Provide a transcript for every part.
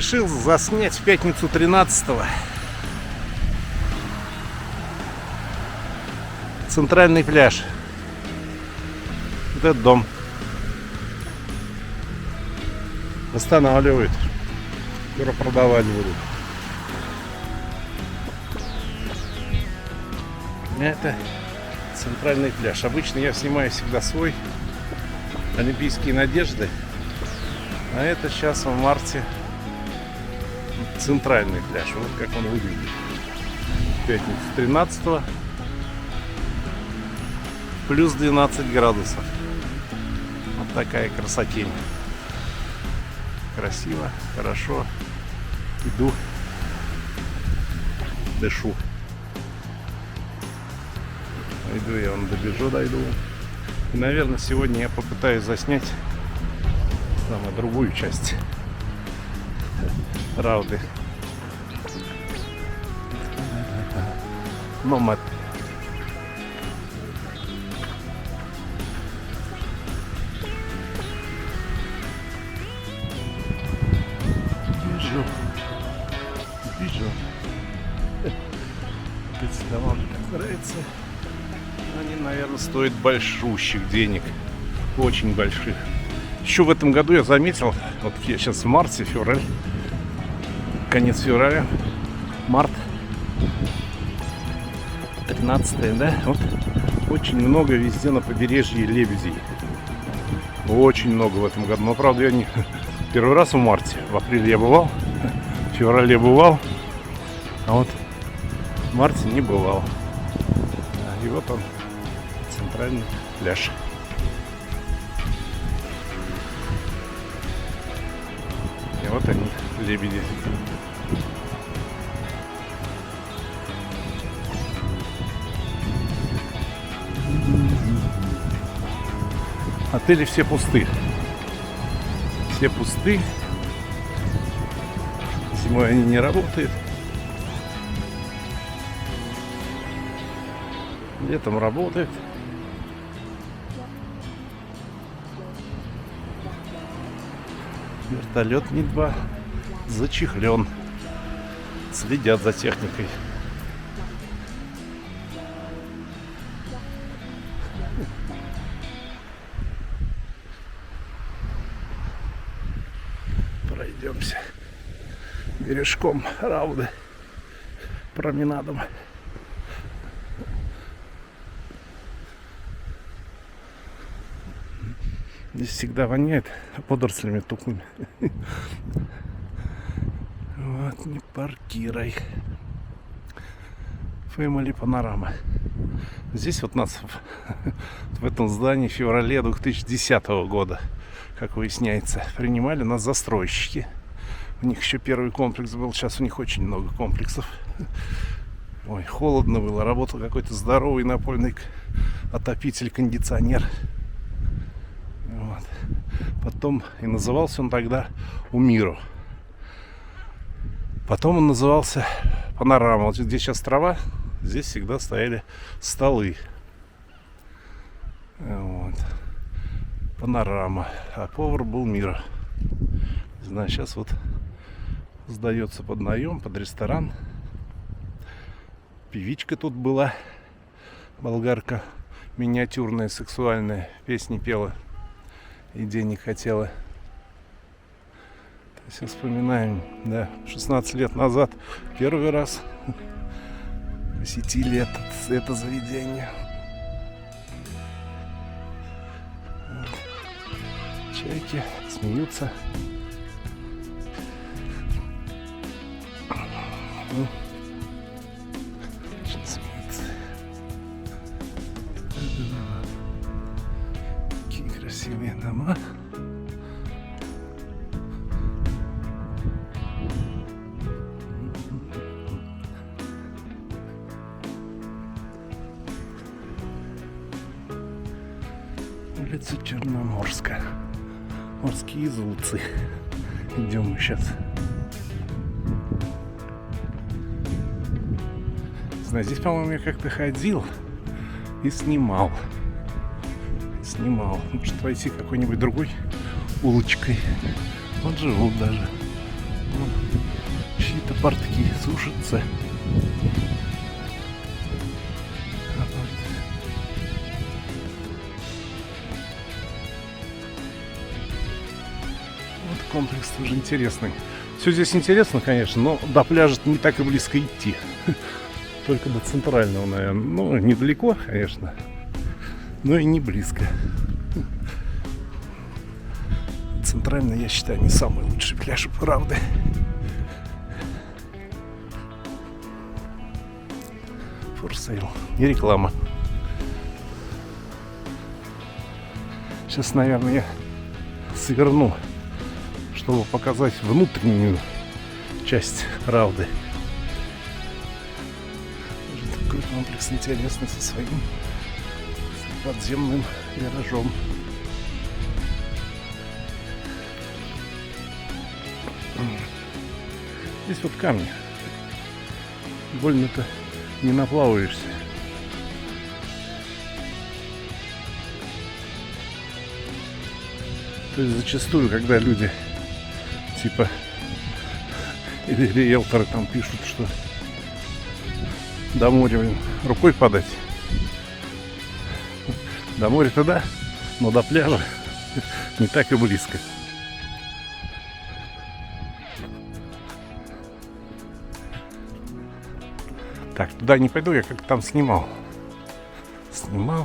Решил заснять в пятницу 13-го. Центральный пляж. Вот этот дом. Останавливают. Скоро продавать будут. Это центральный пляж. Обычно я снимаю всегда свой Олимпийские надежды. А это сейчас в марте центральный пляж. Вот как он выглядит. Пятница 13-го. Плюс 12 градусов. Вот такая красотень. Красиво, хорошо. Иду, дышу. Иду, я вон добежу, дойду. И, наверное, сегодня я попытаюсь заснять самую другую часть Рауды. Номад. Бежу. Дома мне так нравится. Они, наверное, стоят большущих денег. Очень больших. Еще в этом году я заметил, вот я сейчас в марте, февраль, конец февраля, март, 13, да, вот очень много везде на побережье лебедей. Очень много в этом году. Но, правда, я не первый раз в марте. В апреле я бывал, в феврале бывал, а вот в марте не бывал. И вот он, центральный пляж. И вот они, лебеди. Отели все пусты. Все пусты. Зимой они не работают. Летом работает. Вертолет Ми-2 зачехлен. Следят за техникой. Пройдемся бережком Рауды, променадом. Здесь всегда воняет водорослями тухлыми. Вот, не паркирай. Family Panorama. Здесь вот нас в этом здании в феврале 2010 года, как выясняется, принимали нас застройщики. У них еще первый комплекс был, сейчас у них очень много комплексов. Ой, холодно было, работал какой-то здоровый напольный отопитель, кондиционер. Вот. Потом и назывался он тогда Умиро. Потом он назывался Панорама. Вот здесь сейчас трава, здесь всегда стояли столы. Вот. Панорама. А повар был Миро. Не знаю, сейчас вот сдается под наем, под ресторан. Певичка тут была, болгарка, миниатюрная, сексуальная, песни пела и денег хотела. Сейчас вспоминаем, да, 16 лет назад первый раз посетили это заведение. Вот. Чайки смеются. Очень смеются. Какие красивые дома. Улица Черноморская. Морские зулцы. Идем мы сейчас. Знаю, здесь, по-моему, я как-то ходил и снимал. Может, пойти какой-нибудь другой улочкой. Вот живут даже. Вон чьи-то портки сушатся. Вот комплекс тоже интересный. Все здесь интересно, конечно, но до пляжа не так и близко идти. Только до центрального, наверное. Ну, недалеко, конечно, но и не близко. Центральный, я считаю, не самый лучший пляж, правда. For sale. И реклама. Сейчас, наверное, я сверну, чтобы показать внутреннюю часть Рауды. Такой комплекс интересный со своим подземным гаражом. Здесь вот камни. Больно-то не наплаваешься. То есть зачастую, когда люди типа или риэлторы там пишут, что до моря рукой подать. До моря-то да, но до пляжа не так и близко. Так, туда не пойду, я как-то там снимал.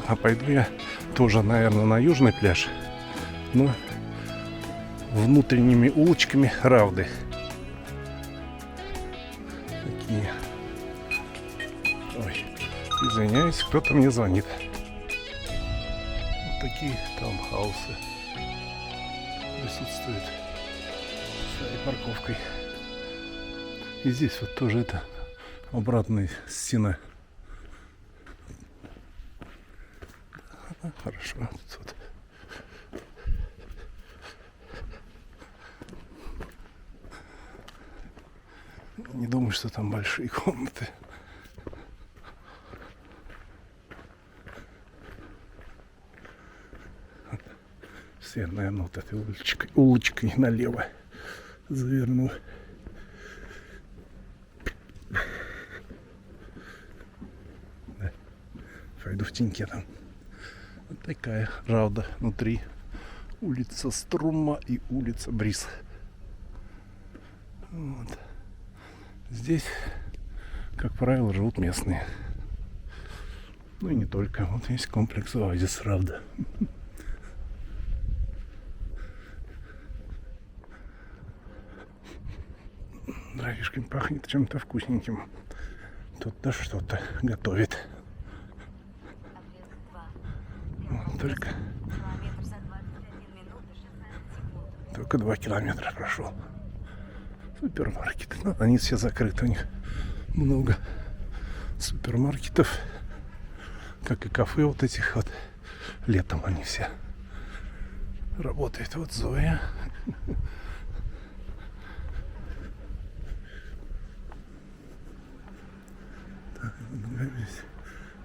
А пойду я тоже, наверное, на южный пляж. Но внутренними улочками Рауды. Такие. Ой, извиняюсь, кто-то мне звонит. Вот такие таунхаусы присутствуют своей парковкой. И здесь вот тоже это обратная стена. Хорошо. Тут. Не думаю, что там большие комнаты. Все, наверное, вот этой улочкой налево заверну. Да. Пойду в теньке там. Вот такая Рауда внутри. Улица Струма и улица Бриз. Вот. Здесь, как правило, живут местные. Ну и не только. Вот есть комплекс Оазис Рауда. Дровишками пахнет чем-то вкусненьким. Тут-то что-то готовит. Вот, только 2 километра прошел. Супермаркеты. Ну, они все закрыты. У них много супермаркетов. Как и кафе вот этих вот. Летом они все работают. Вот Зоя. Здесь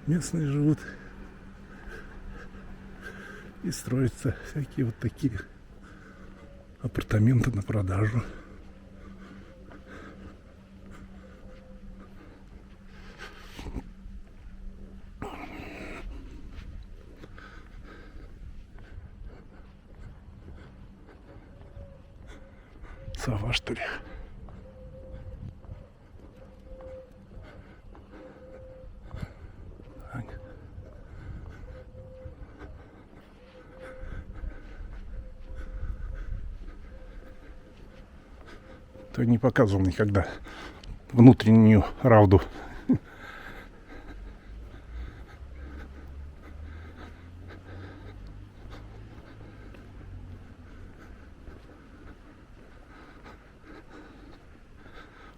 местные живут. И строятся всякие вот такие апартаменты на продажу. Сова, что ли? Так. То не показывал никогда внутреннюю Рауду.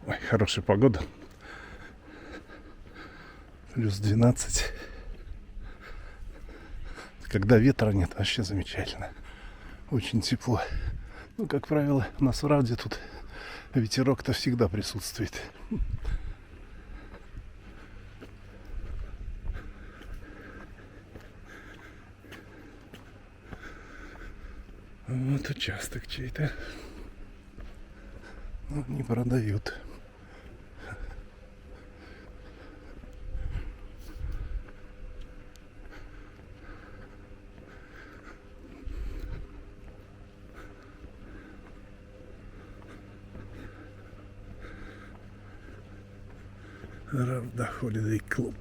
Ой, хорошая погода. Плюс 12. Когда ветра нет, вообще замечательно. Очень тепло. Ну, как правило, у нас в Рауде тут ветерок-то всегда присутствует. Вот участок чей-то. Но не продают. Равда Holiday Club.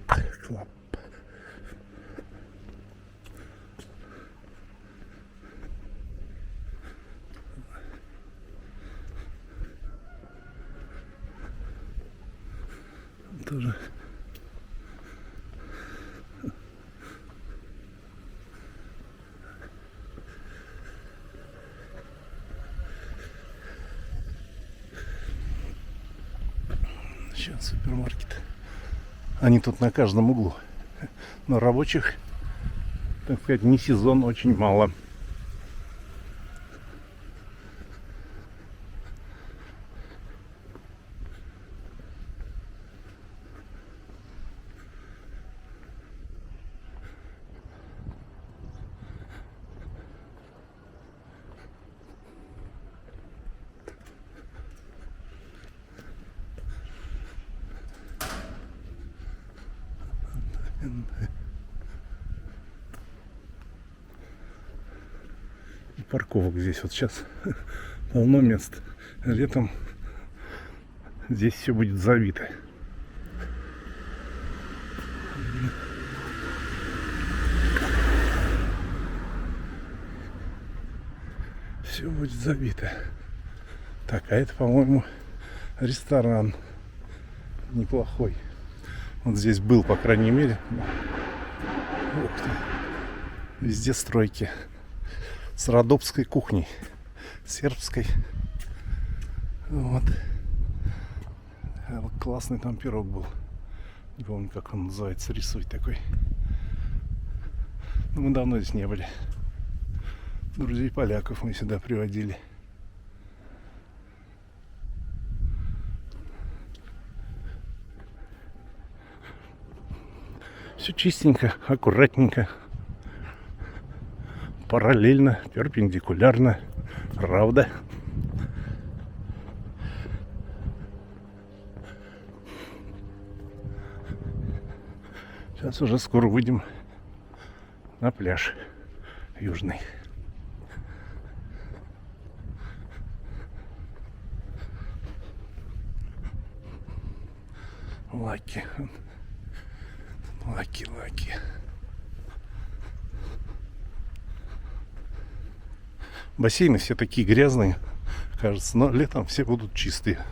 Тоже сейчас супермаркет. Они тут на каждом углу. Но рабочих, так сказать, не сезон, очень мало. И парковок здесь вот сейчас полно мест. Летом здесь все будет забито. Все будет забито. Так, а это, по-моему, ресторан неплохой. Вот здесь был, по крайней мере. Ух ты. Везде стройки. С родопской кухней. Сербской. Вот. Классный там пирог был. Не помню, как он называется. Рисуй такой. Но мы давно здесь не были. Друзей поляков мы сюда приводили. Все чистенько, аккуратненько, параллельно, перпендикулярно, правда. Сейчас уже скоро выйдем на пляж южный. Лаки. Лаки. Бассейны все такие грязные, кажется, но летом все будут чистые.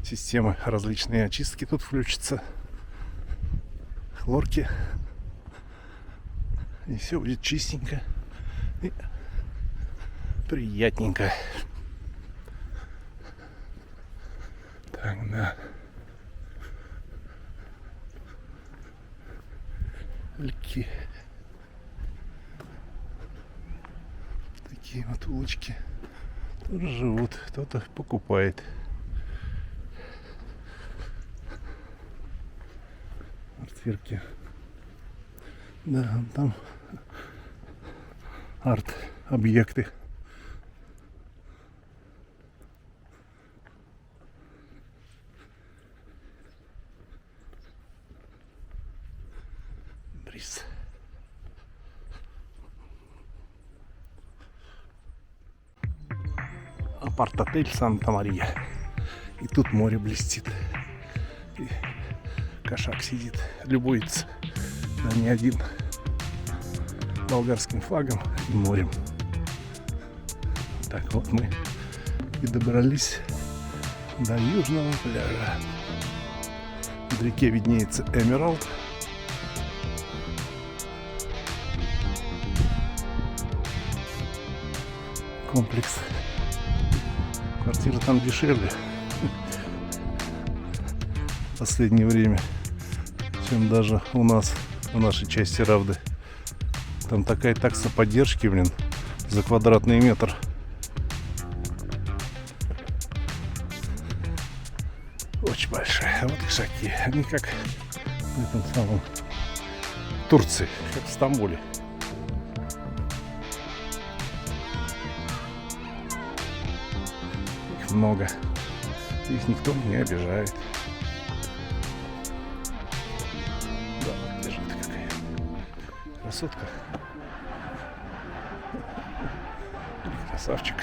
Системы различные очистки тут включатся. Хлорки. И все будет чистенько и приятненько. Так, да. Такие вот улочки тоже живут, кто-то покупает. Квартирки. Да, там арт-объекты. Апарт-отель Санта-Мария. И тут море блестит. И кошак сидит, любуется. Да не один. Болгарским флагом и морем. Так вот мы и добрались до южного пляжа. Вдалеке виднеется Эмералд. Комплекс. Квартиры там дешевле в последнее время, чем даже у нас, в нашей части Равды. Там такая такса поддержки, за квадратный метр. Очень большая. А вот кошаки. Они как в этом самом Турции, как в Стамбуле. их много. Их никто не обижает. Да, вот лежит какая красотка. Красавчик.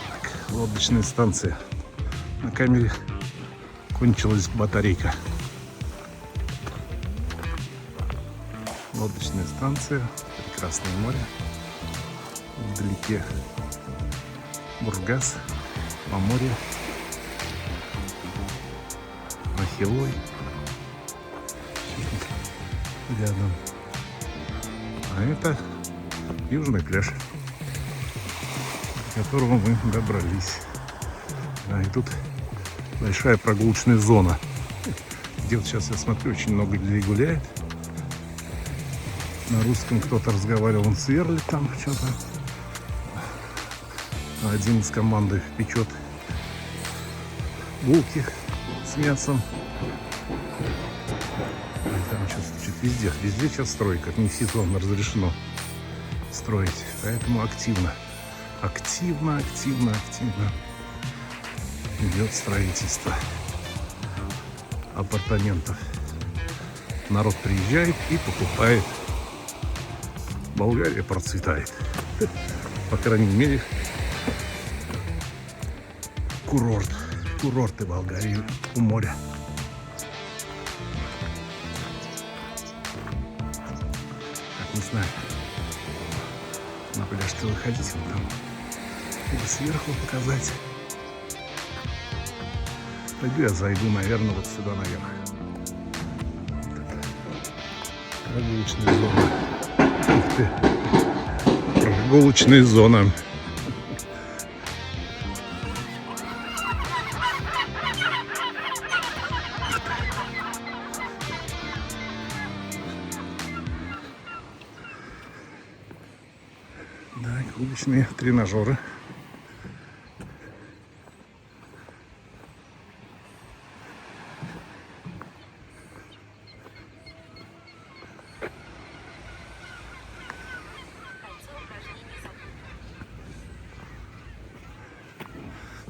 Так, лодочная станция. На камере кончилась батарейка. Лодочная станция, прекрасное море. Вдалеке Бургас, Поморье, Ахилой рядом. А это южный пляж, до которого мы добрались. А и тут большая прогулочная зона, где вот сейчас я смотрю, очень много людей гуляет. На русском кто-то разговаривал, он сверлит там что-то. Один из команды печет булки с мясом. И там сейчас везде сейчас стройка. Не в сезон разрешено строить. Поэтому активно идет строительство апартаментов. Народ приезжает и покупает. Болгария процветает. По крайней мере, курорты Болгарии у моря. Так, не знаю, на пляж-то выходить вот там или сверху показать. Пойду я зайду, наверное, вот сюда наверх. Прогулочная зона. Ух ты. Прогулочная зона. Да, уличные тренажеры.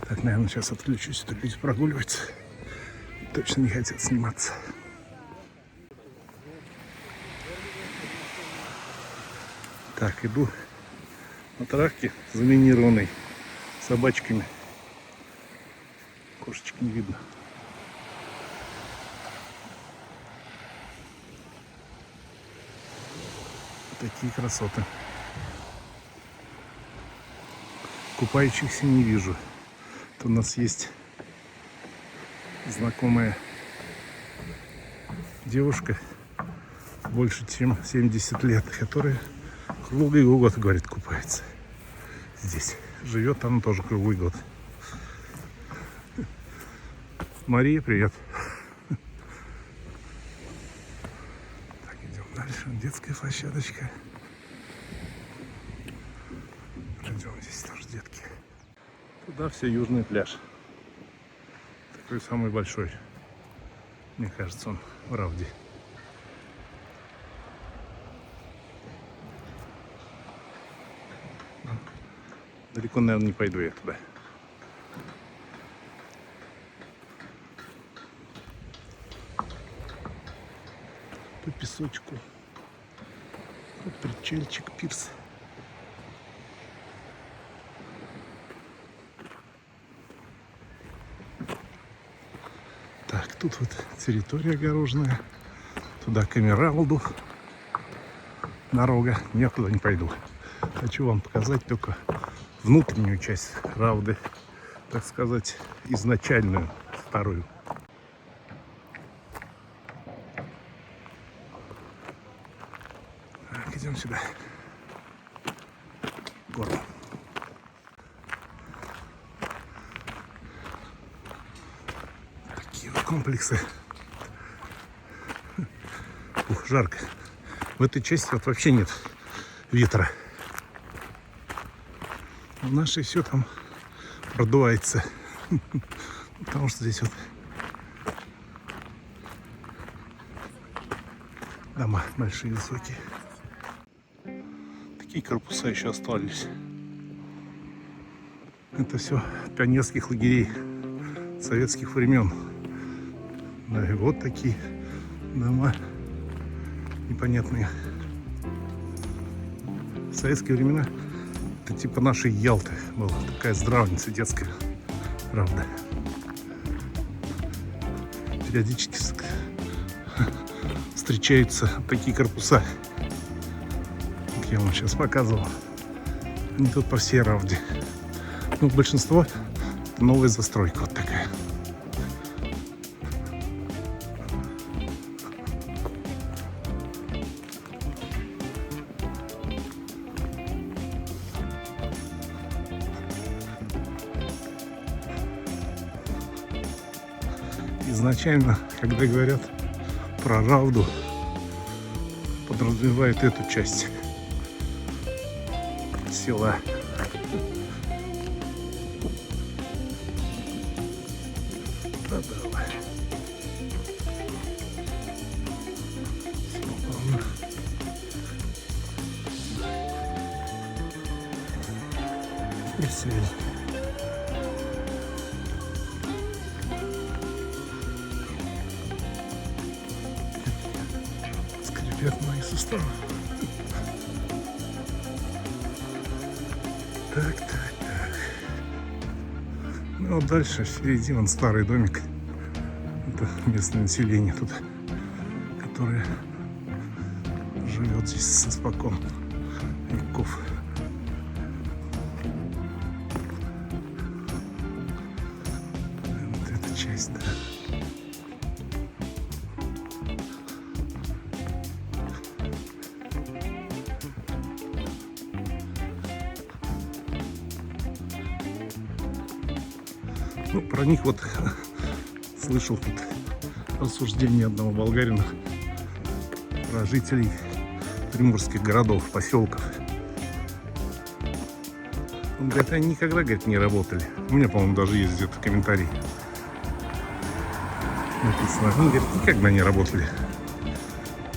Так, наверное, сейчас отключусь, тут люди прогуливаются. Точно не хотят сниматься. Так, иду на травке, заминированной собачками. Кошечки не видно. Такие красоты. Купающихся не вижу. Тут у нас есть знакомая девушка, больше чем 70 лет, которая круглый год, говорит, купается здесь. Живет там тоже круглый год. Мария, привет. Так, идем дальше. Детская площадочка. Пройдем, здесь тоже детки. Туда все южный пляж. Такой самый большой. Мне кажется, он в Равде. Далеко, наверное, не пойду я туда. По песочку. Тут причальчик, пирс. Так, тут вот территория огороженная. Туда к Эмералду дорога. Я туда не пойду. Хочу вам показать только внутреннюю часть Равды, так сказать, изначальную, старую. Так, идем сюда. Город. Такие вот комплексы. Ух, жарко. В этой части вот вообще нет ветра. В нашей все там продувается. Потому что здесь вот дома большие, высокие. Такие корпуса еще остались. Это все пионерских лагерей советских времен. Да, и вот такие дома непонятные. В советские времена это типа нашей Ялты была. Такая здравница детская. Правда. Периодически встречаются такие корпуса, как я вам сейчас показывал. Они тут по всей Равде. Ну, большинство это новая застройка вот такая. Изначально, когда говорят про Равду, подразумевает эту часть села. Да, давай. Все. Скрипят мои суставы. Так. Ну вот дальше впереди вон старый домик. Это местное население тут, которое живет здесь испокон веков. Вот эта часть, да. Ну, про них вот слышал тут рассуждение одного болгарина про жителей приморских городов, поселков. Он говорит, они никогда, говорит, не работали. У меня, по-моему, даже есть где-то комментарий написано. Он говорит, никогда не работали.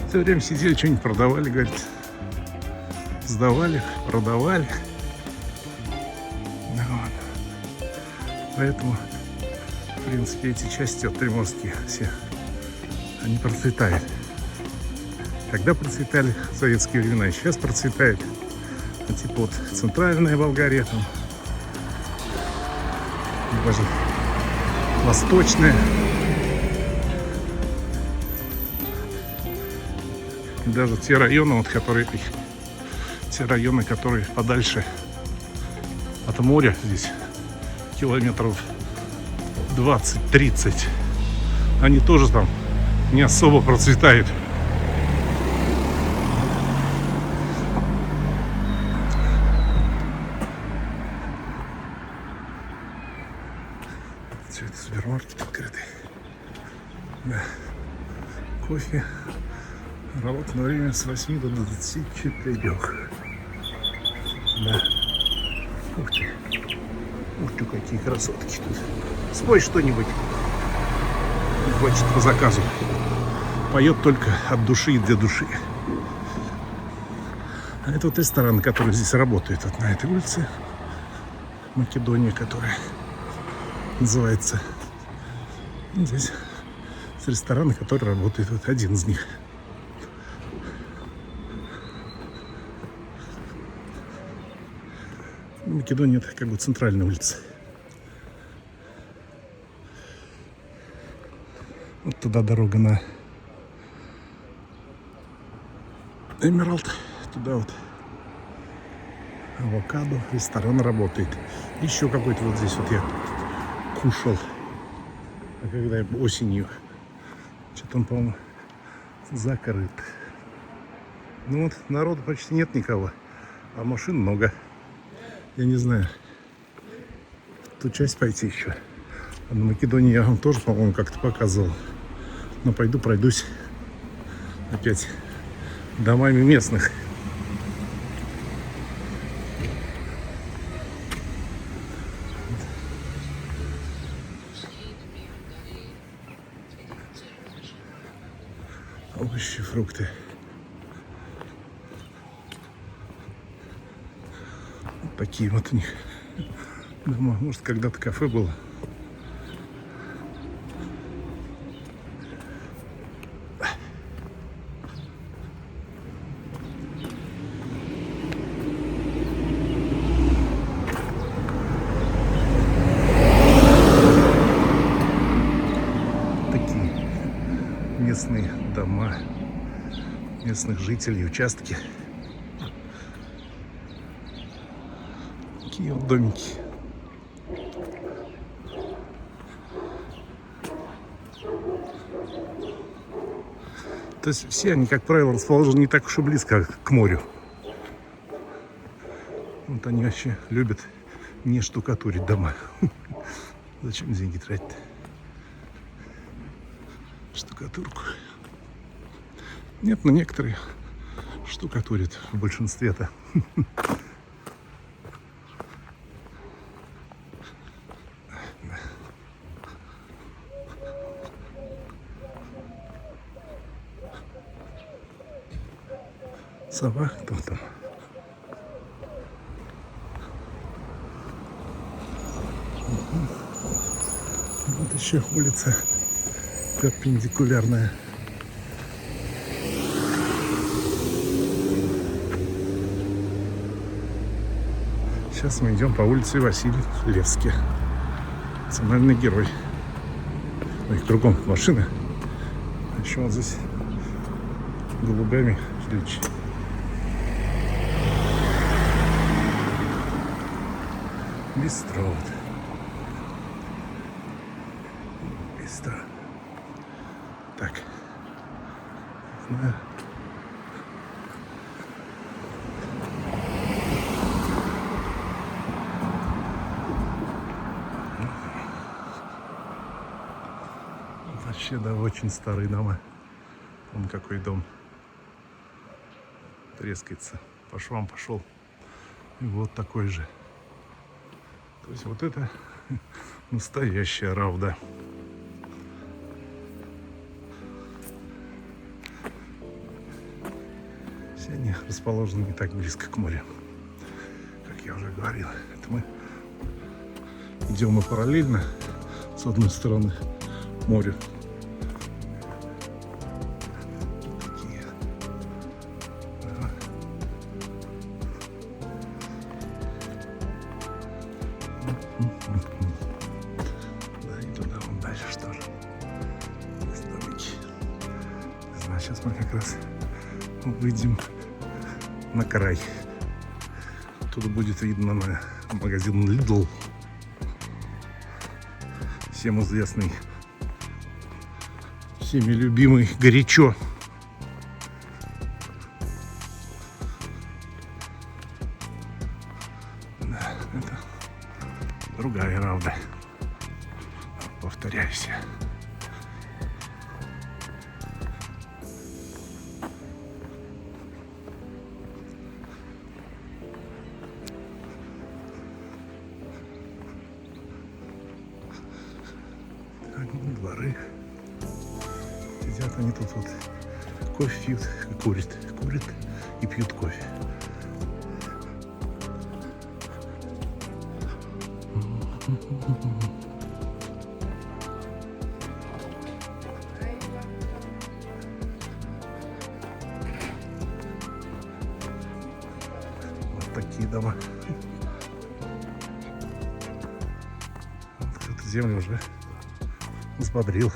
Все время сидели, что-нибудь продавали, говорит. Сдавали, продавали. Поэтому, в принципе, эти части вот приморские все, они процветают. Когда процветали в советские времена, и сейчас процветают. Ну, типа вот центральная Болгария, там, даже восточная. И даже те районы, вот, которые подальше от моря здесь, километров 20-30, они тоже там не особо процветают. Все это супермаркет открытый. Да. Кофе. Работное время с 8 до 24. Да. Ух ты. Ух ты, какие красотки тут. Спой что-нибудь. Хочет по заказу. Поет только от души и для души. А это вот ресторан, который здесь работает. Вот на этой улице. Македония, которая называется. Здесь рестораны, которые работают. Вот один из них. Македония — это как бы центральная улица. Вот туда дорога на Эмералд. Туда вот авокадо. Ресторан работает. Еще какой-то вот здесь вот я кушал. А когда я осенью. Что-то он, по-моему, закрыт. Ну вот, народу почти нет никого. А машин много. Я не знаю, в ту часть пойти еще. А на Македонии я вам тоже, по-моему, как-то показывал. Но пойду пройдусь опять домами местных. Овощи, фрукты. Вот такие вот у них Думаю, может, когда-то кафе было. Такие местные дома, местных жителей, участки. Такие вот домики. То есть все они, как правило, расположены не так уж и близко к морю. Вот они вообще любят не штукатурить дома. Зачем деньги тратить-то? Штукатурку. Нет, но некоторые штукатурят в большинстве-то. Сова, кто там? Вот еще улица перпендикулярная. Сейчас мы идем по улице Василий Левский. Национальный герой. Ну, их кругом машины. А еще вот здесь голубями ключ. Бистро. Вот. Бистро. Так. Да. Вообще, да, очень старые дома. Вон какой дом. Трескается. По швам пошел. И вот такой же. То есть вот это настоящая Равда. Все они расположены не так близко к морю, как я уже говорил. Это мы идем и параллельно с одной стороны морю. Такие. Да. Да, и туда вон дальше что же. Есть домики. Не знаю, сейчас мы как раз выйдем на край. Тут будет видно на магазин Lidl. Всем известный, всеми любимый горячо. Да, это другая Равда. Повторяюсь. Дворы. Сидят они тут вот, кофе пьют, курят и пьют кофе. Вот такие дома. Кто-то землю уже взбодрил.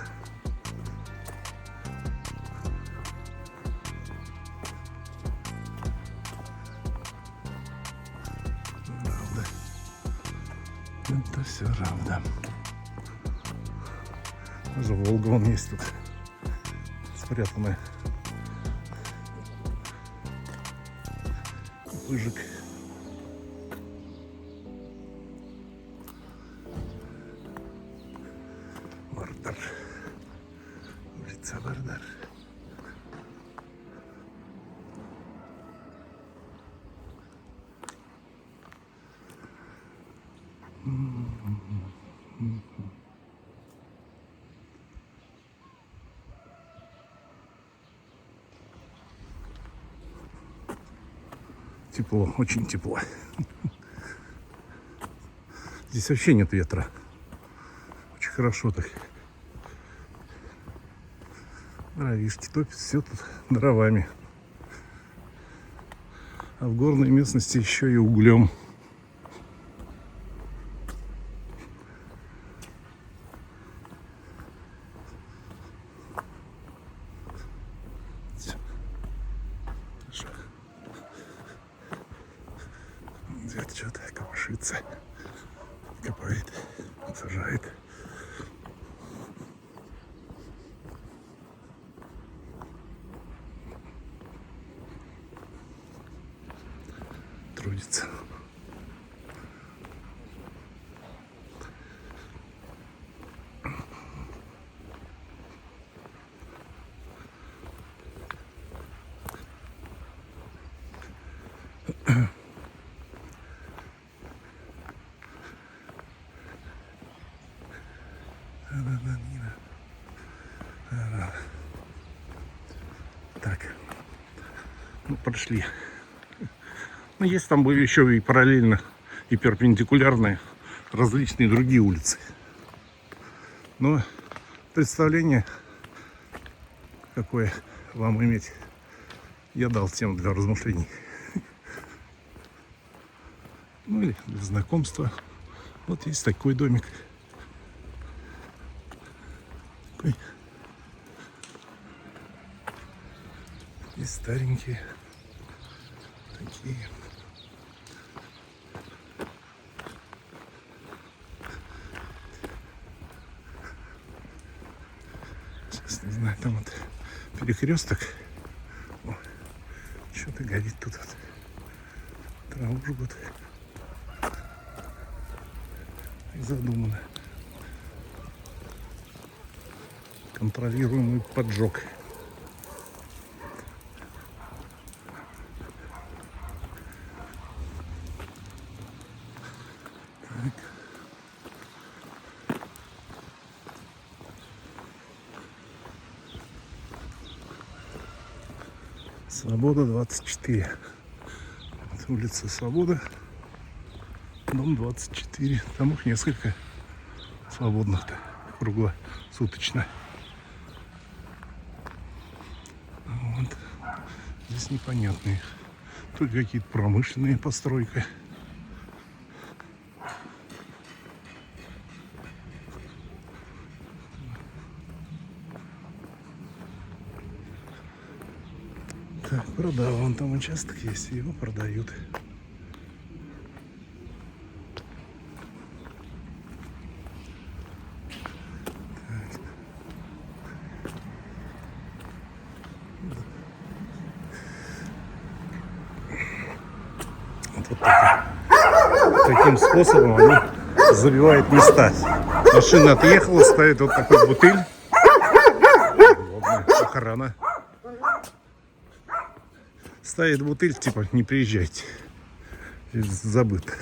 Равда. Это все Равда. Даже Волга вон есть тут спрятанная. Пыжик. Вардар. Улица Вардар. Тепло, очень тепло. Здесь вообще нет ветра. Очень хорошо так. Дровишки топят, все тут дровами. А в горной местности еще и углем. Дед что-то копошится, копает, сажает. Трудится. Так, ну, прошли. Но есть там были еще и параллельно, и перпендикулярные различные другие улицы. Но представление, какое вам иметь, я дал тему для размышлений. Ну или для знакомства. Вот есть такой домик. Такой. Есть старенькие. Такие. Сейчас не знаю, там вот перекресток. Что-то горит тут вот. Траву жгут. Задумано. Контролируемый поджог. Так. Свобода 24. Вот улица Свобода. Дом 24. Там их несколько свободных-то круглосуточно. Вот. Здесь непонятные. Тут какие-то промышленные постройки. Так, продал. Вон там участок есть, его продают. Вот таким способом они забивают места. Машина отъехала, ставит вот такой бутыль. Охрана. Ставит бутыль, типа, не приезжайте. Забито.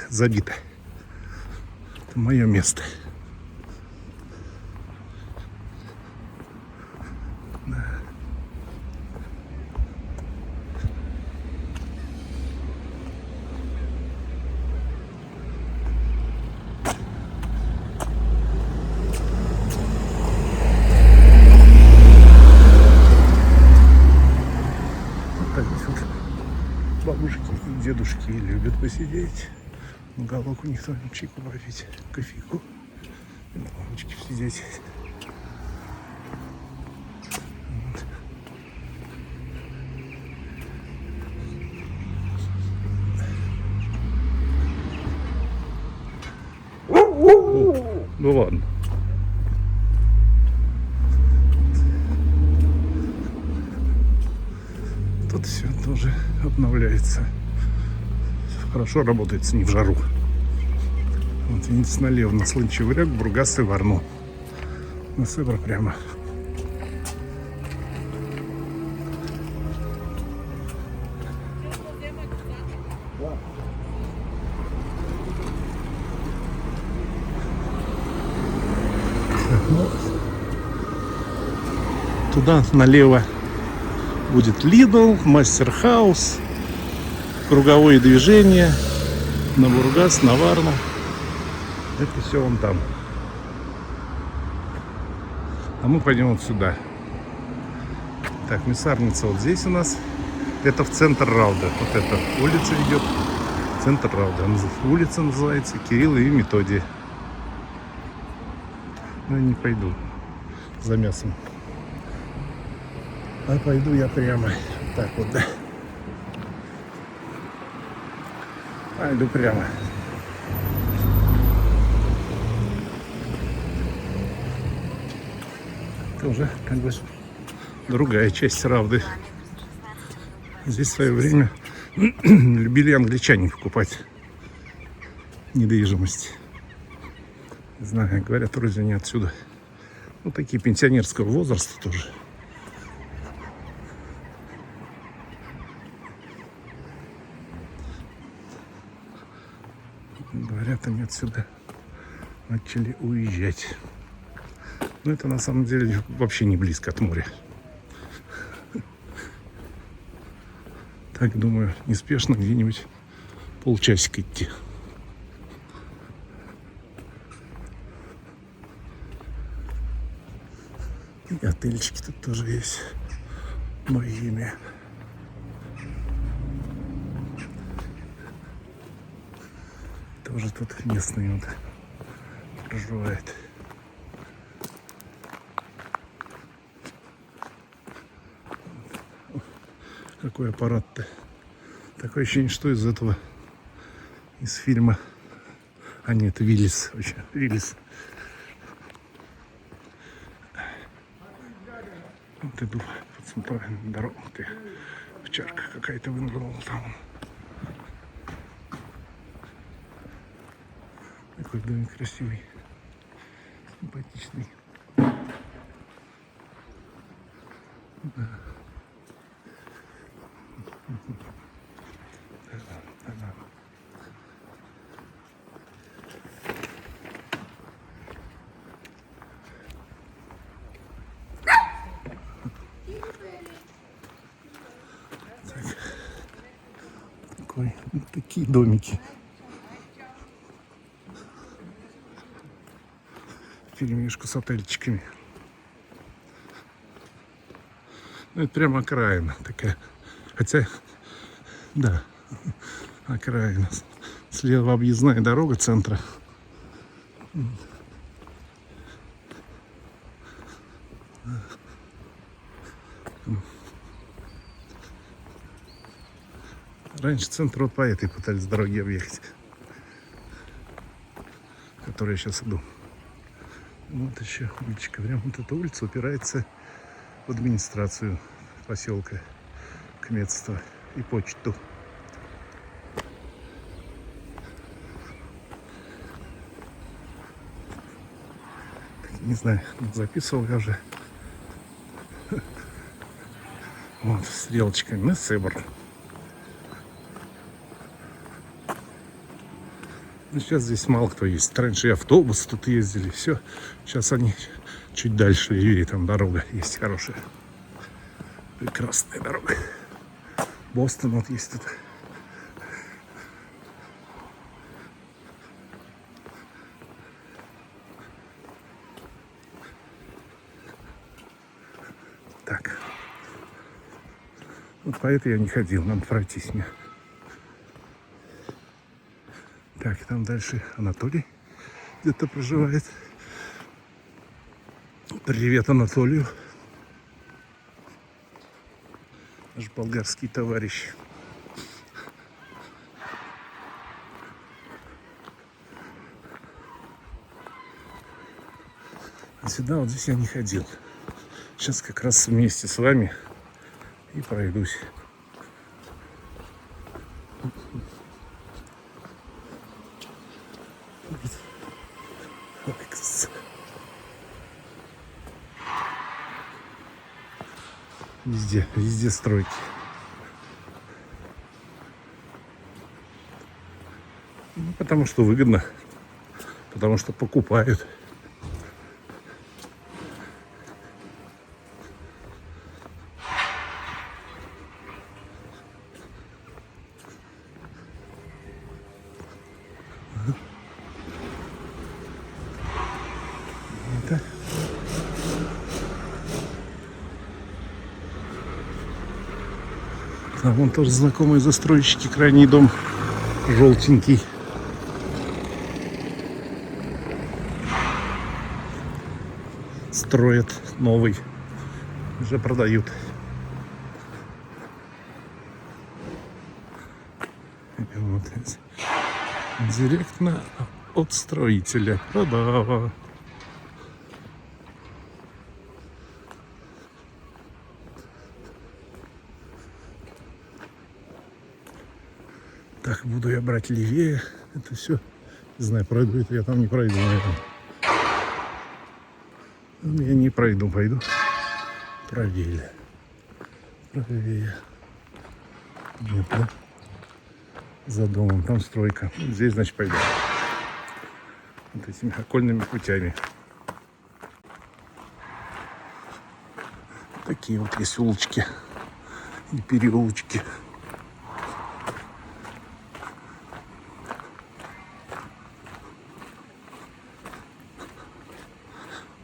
Это мое место. Бабушки и дедушки любят посидеть. В уголок у них там чайку попить, кофейку. И на лавочке сидеть. О, ну ладно. Тут все тоже обновляется. Хорошо работает, не в жару. Вот видите, налево на Слончий-Варяг, Бургас и Варну. На север прямо. Ну, туда налево будет Lidl, Мастер-хаус, круговое движение на Бургас, на Варну. Это все вон там. А мы пойдем вот сюда. Так, мясарница вот здесь у нас. Это в центр Рауда. Вот эта улица идет. Центр Рауда. Улица называется Кирилла и Методия. Но я не пойду за мясом. А пойду я прямо. Так вот, да. Пойду прямо. Это уже как бы другая часть Равды. Здесь в свое время любили англичане покупать недвижимость. Не знаю, говорят, вроде не отсюда. Ну, такие пенсионерского возраста тоже. Говорят, они отсюда начали уезжать. Но это на самом деле вообще не близко от моря. Так, думаю, неспешно где-нибудь полчасика идти. И отельчики тут тоже есть. Моими. Тоже тут местные вот проживают. Какой аппарат-то. Такое ощущение, что из этого, из фильма. А нет, Виллис. Виллис. Вот иду по центральной дороге. Овчарка какая-то вынырнула там. Такой домик красивый. Симпатичный. Да. Вот такие домики. Вперемешку с отельчиками. Ну, это прямо окраина такая. Хотя, да, окраина. Слева объездная дорога центра. Раньше центр вот по этой пытались дороги объехать, в которой я сейчас иду. Вот еще уличка. Прям вот эта улица упирается в администрацию поселка Кметство и почту. Не знаю, записывал я уже. Вот, стрелочками на Сыбор. Ну, сейчас здесь мало кто есть. Раньше и автобусы тут ездили, все. Сейчас они чуть дальше, и там дорога есть хорошая. Прекрасная дорога. Бостон вот есть тут. Так. Вот по этой я не ходил, надо пройтись мне. Так, там дальше Анатолий где-то проживает. Привет Анатолию. Наш болгарский товарищ. А сюда вот здесь я не ходил. Сейчас как раз вместе с вами и пройдусь. Везде стройки. Ну, потому что выгодно. Потому что покупают. застройка. Там вон тоже знакомые застройщики, крайний дом желтенький. Строят новый, уже продают. Вот. Директно от строителя. Да-да. Так, буду я брать левее. Это все. Не знаю, пройду это, я там не пройду, наверное. Я не пройду, пойду правее. Правее. Нет, да? За домом, там стройка. Здесь, значит, пойду. Вот этими окольными путями. Такие вот есть улочки и переулочки.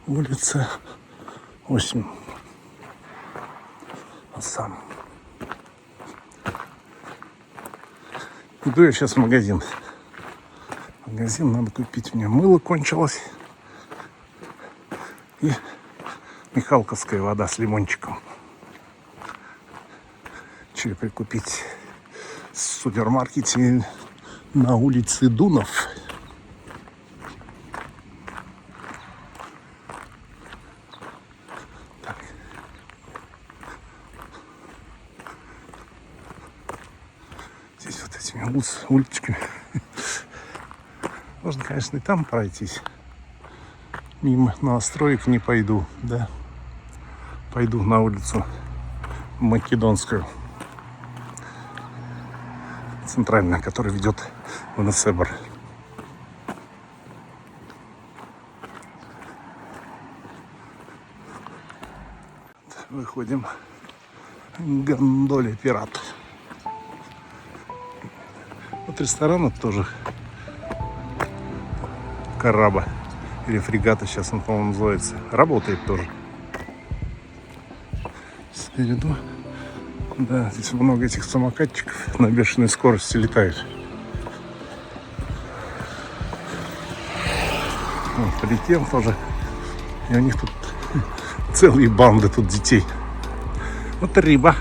Улица 8. А сам. Иду я сейчас в магазин. Надо купить. Мне мыло кончилось. И михалковская вода с лимончиком. Че прикупить в супермаркете на улице Дунов. Здесь вот этими улочками. Можно, конечно, и там пройтись. Мимо новостроек не пойду, да. Пойду на улицу Македонскую. Центральная, которая ведет в Несебр. Выходим к гондоле «Пират». Вот ресторан тоже «Караба» или «Фрегата», сейчас он, по-моему, называется. Работает тоже. Спереду. Да, здесь много этих самокатчиков на бешеной скорости летают. Вот, полетел тоже. И у них тут целые банды тут детей. Вот рыба.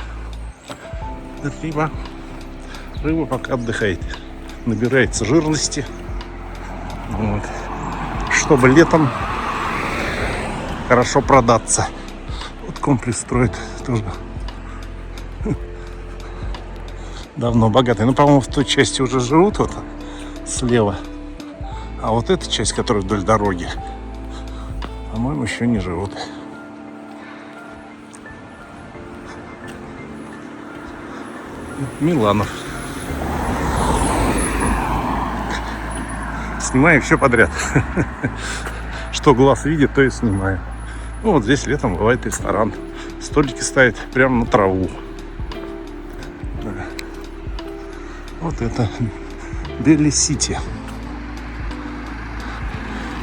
Рыба пока отдыхает. Набирается жирности. Вот. Чтобы летом хорошо продаться. Вот комплекс строит тоже. Давно богатый. Ну, по-моему, в той части уже живут вот слева. А вот эта часть, которая вдоль дороги, по-моему, еще не живут. Миланов. Снимаю все подряд. Что глаз видит, то и снимаю. Ну, вот здесь летом бывает ресторан. Столики ставят прямо на траву. Да. Вот это Белли-Сити.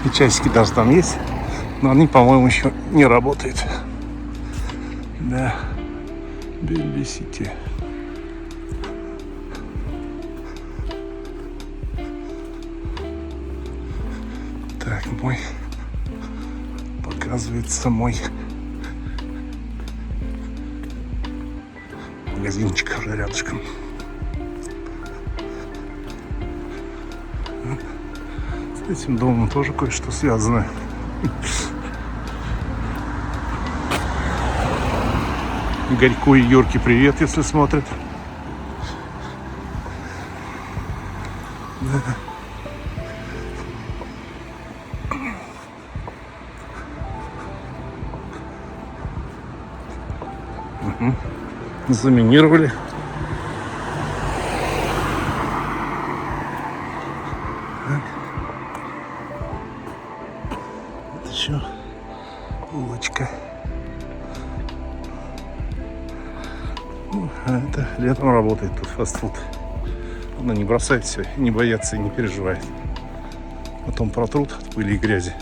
И часики даже там есть. Но они, по-моему, еще не работают. Да. Белли-Сити. Так, мой. Показывается мой магазинчик уже рядышком. С этим домом тоже кое-что связано. Игорьку и Юрке привет, если смотрят. Да. Угу. Заминировали. Так. Вот еще улочка. Ну, а это летом работает тут фастфуд. Она не бросает все, не боятся и не переживает. Потом протрут от пыли и грязи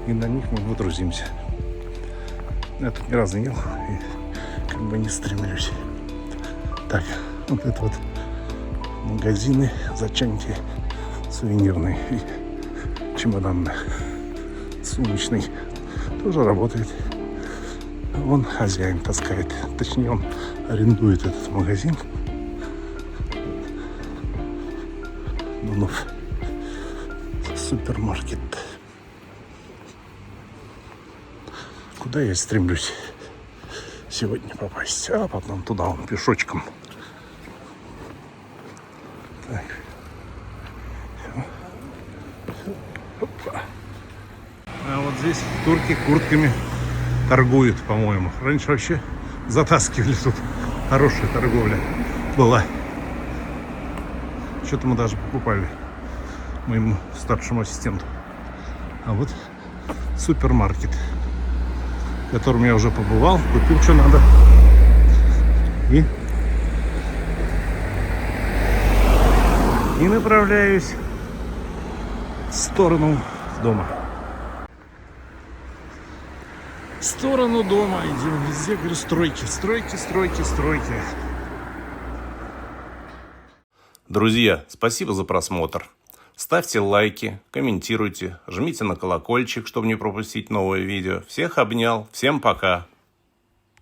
И на них мы выдрузимся. Я тут ни разу не ел и как бы не стремлюсь. Так, вот это вот магазины, зачанки сувенирные и чемоданные. Сумочный тоже работает. Вон хозяин таскает. Точнее, он арендует этот магазин. Дунов супермаркет. Куда я стремлюсь сегодня попасть? А потом туда, вон, пешочком. Так. Опа. А вот здесь турки куртками торгуют, по-моему. Раньше вообще затаскивали тут. Хорошая торговля была. Что-то мы даже покупали моему старшему ассистенту. А вот супермаркет, в котором я уже побывал, купил, что надо. И направляюсь в сторону дома. В сторону дома идем. Везде, говорю, стройки, стройки, стройки, стройки. Друзья, спасибо за просмотр. Ставьте лайки, комментируйте, жмите на колокольчик, чтобы не пропустить новое видео. Всех обнял, всем пока.